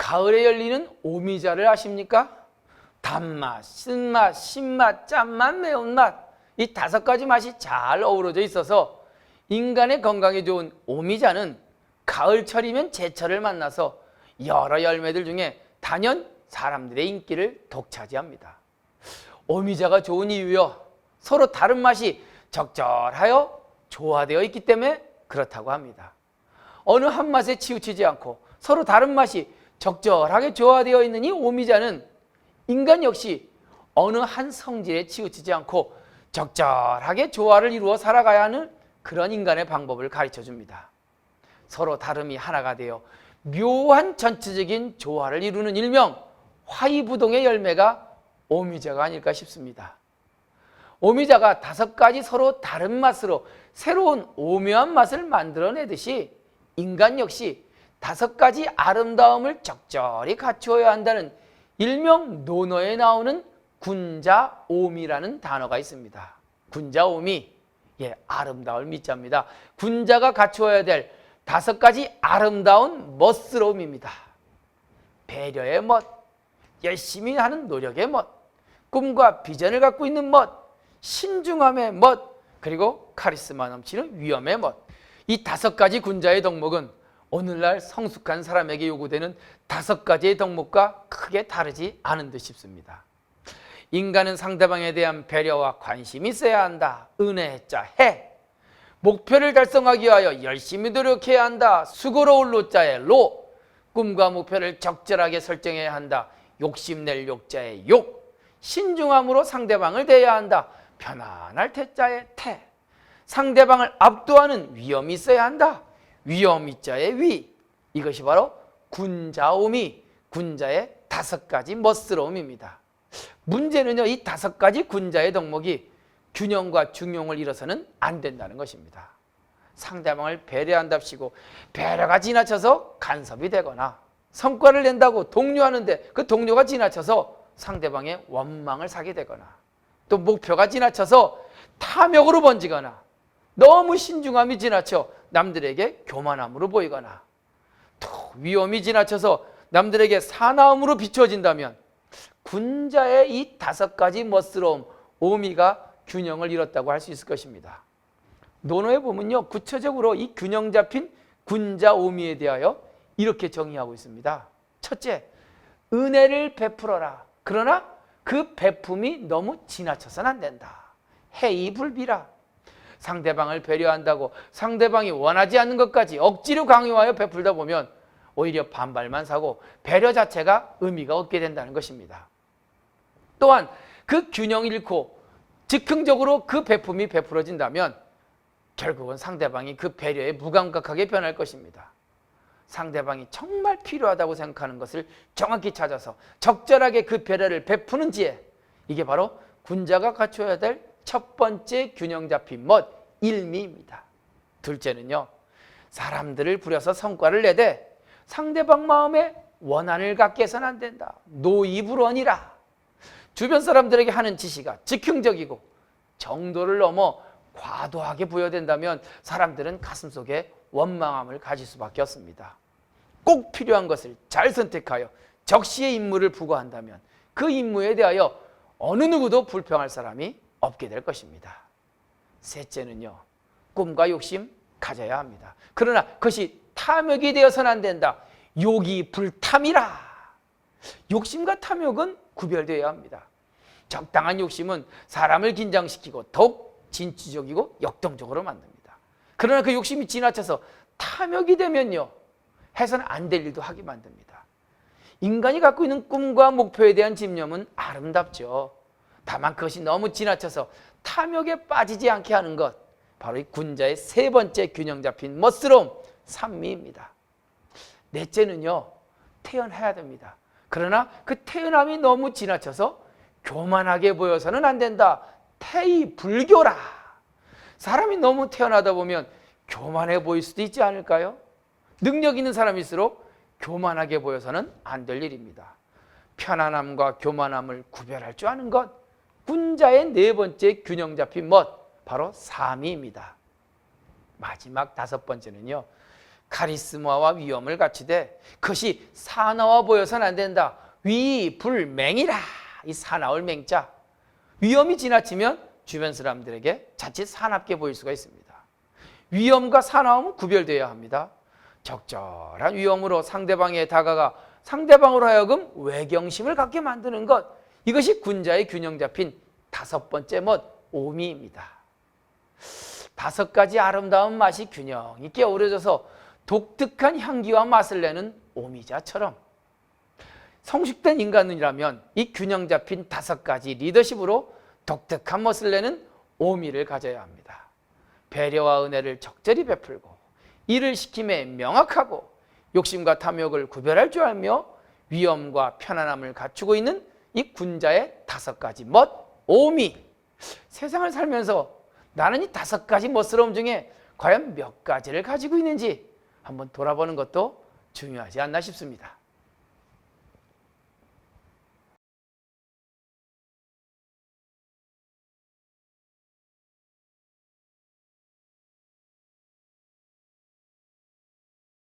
가을에 열리는 오미자를 아십니까? 단맛, 쓴맛, 신맛, 짠맛, 매운맛, 이 5가지 맛이 잘 어우러져 있어서 인간의 건강에 좋은 오미자는 가을철이면 제철을 만나서 여러 열매들 중에 단연 사람들의 인기를 독차지합니다. 오미자가 좋은 이유요, 서로 다른 맛이 적절하여 조화되어 있기 때문에 그렇다고 합니다. 어느 한 맛에 치우치지 않고 서로 다른 맛이 적절하게 조화되어 있는 이 오미자는 인간 역시 어느 한 성질에 치우치지 않고 적절하게 조화를 이루어 살아가야 하는 그런 인간의 방법을 가르쳐 줍니다. 서로 다름이 하나가 되어 묘한 전체적인 조화를 이루는 일명 화이부동의 열매가 오미자가 아닐까 싶습니다. 오미자가 5가지 서로 다른 맛으로 새로운 오묘한 맛을 만들어내듯이 인간 역시 5가지 아름다움을 적절히 갖추어야 한다는 일명 논어에 나오는 군자오미라는 단어가 있습니다. 군자오미, 아름다울 미자입니다. 군자가 갖추어야 될 5가지 아름다운 멋스러움입니다. 배려의 멋, 열심히 하는 노력의 멋, 꿈과 비전을 갖고 있는 멋, 신중함의 멋, 그리고 카리스마 넘치는 위엄의 멋. 이 5가지 군자의 덕목은 오늘날 성숙한 사람에게 요구되는 5가지의 덕목과 크게 다르지 않은 듯 싶습니다. 인간은 상대방에 대한 배려와 관심이 있어야 한다. 은혜자 해. 목표를 달성하기 위하여 열심히 노력해야 한다. 수고로울 노자의 로. 꿈과 목표를 적절하게 설정해야 한다. 욕심낼 욕자의 욕. 신중함으로 상대방을 대해야 한다. 편안할 태자의 태. 상대방을 압도하는 위엄이 있어야 한다. 위엄이자의 위. 이것이 바로 군자오미, 군자의 5가지 멋스러움입니다. 문제는요, 이 5가지 군자의 덕목이 균형과 중용을 잃어서는 안 된다는 것입니다. 상대방을 배려한답시고 배려가 지나쳐서 간섭이 되거나, 성과를 낸다고 독려하는데 그 동료가 지나쳐서 상대방의 원망을 사게 되거나, 또 목표가 지나쳐서 탐욕으로 번지거나, 너무 신중함이 지나쳐 남들에게 교만함으로 보이거나, 또 위엄이 지나쳐서 남들에게 사나움으로 비춰진다면 군자의 이 5가지 멋스러움, 오미가 균형을 잃었다고 할 수 있을 것입니다. 논어에 보면요, 구체적으로 이 균형 잡힌 군자 오미에 대하여 이렇게 정의하고 있습니다. 첫째, 은혜를 베풀어라. 그러나 그 베품이 너무 지나쳐서는 안 된다. 해이불비라. 상대방을 배려한다고 상대방이 원하지 않는 것까지 억지로 강요하여 베풀다 보면 오히려 반발만 사고 배려 자체가 의미가 없게 된다는 것입니다. 또한 그 균형을 잃고 즉흥적으로 그 베품이 베풀어진다면 결국은 상대방이 그 배려에 무감각하게 변할 것입니다. 상대방이 정말 필요하다고 생각하는 것을 정확히 찾아서 적절하게 그 배려를 베푸는 지혜, 이게 바로 군자가 갖춰야 될 첫 번째 균형 잡힌 멋, 일미입니다. 둘째는요, 사람들을 부려서 성과를 내되 상대방 마음에 원한을 갖게 해서는 안 된다. 노이불원이라. 주변 사람들에게 하는 지시가 즉흥적이고 정도를 넘어 과도하게 부여된다면 사람들은 가슴속에 원망함을 가질 수밖에 없습니다. 꼭 필요한 것을 잘 선택하여 적시의 임무를 부과한다면 그 임무에 대하여 어느 누구도 불평할 사람이 없게 될 것입니다. 셋째는요, 꿈과 욕심 가져야 합니다. 그러나 그것이 탐욕이 되어서는 안 된다. 욕이 불탐이라. 욕심과 탐욕은 구별되어야 합니다. 적당한 욕심은 사람을 긴장시키고 더욱 진취적이고 역동적으로 만듭니다. 그러나 그 욕심이 지나쳐서 탐욕이 되면요, 해서는 안 될 일도 하게 만듭니다. 인간이 갖고 있는 꿈과 목표에 대한 집념은 아름답죠. 다만 그것이 너무 지나쳐서 탐욕에 빠지지 않게 하는 것, 바로 이 군자의 3번째 균형 잡힌 멋스러움, 산미입니다. 넷째는요, 태연해야 됩니다. 그러나 그 태연함이 너무 지나쳐서 교만하게 보여서는 안 된다. 태이불교라. 사람이 너무 태연하다 보면 교만해 보일 수도 있지 않을까요? 능력 있는 사람일수록 교만하게 보여서는 안 될 일입니다. 편안함과 교만함을 구별할 줄 아는 것, 군자의 4번째 균형 잡힌 멋, 바로 사미입니다. 마지막 5번째는요, 카리스마와 위엄을 갖추되 그것이 사나워 보여서는 안 된다. 위불맹이라. 이 사나울 맹자. 위엄이 지나치면 주변 사람들에게 자칫 사납게 보일 수가 있습니다. 위엄과 사나움은 구별되어야 합니다. 적절한 위엄으로 상대방에 다가가 상대방으로 하여금 외경심을 갖게 만드는 것. 이것이 군자의 균형 잡힌 5번째 멋, 오미입니다. 5가지 아름다운 맛이 균형 있게 어우러져서 독특한 향기와 맛을 내는 오미자처럼 성숙된 인간이라면 이 균형 잡힌 5가지 리더십으로 독특한 멋을 내는 오미를 가져야 합니다. 배려와 은혜를 적절히 베풀고 일을 시킴에 명확하고 욕심과 탐욕을 구별할 줄 알며 위엄과 편안함을 갖추고 있는 이 군자의 5가지 멋, 오미. 세상을 살면서 나는 이 5가지 멋스러움 중에 과연 몇 가지를 가지고 있는지 한번 돌아보는 것도 중요하지 않나 싶습니다.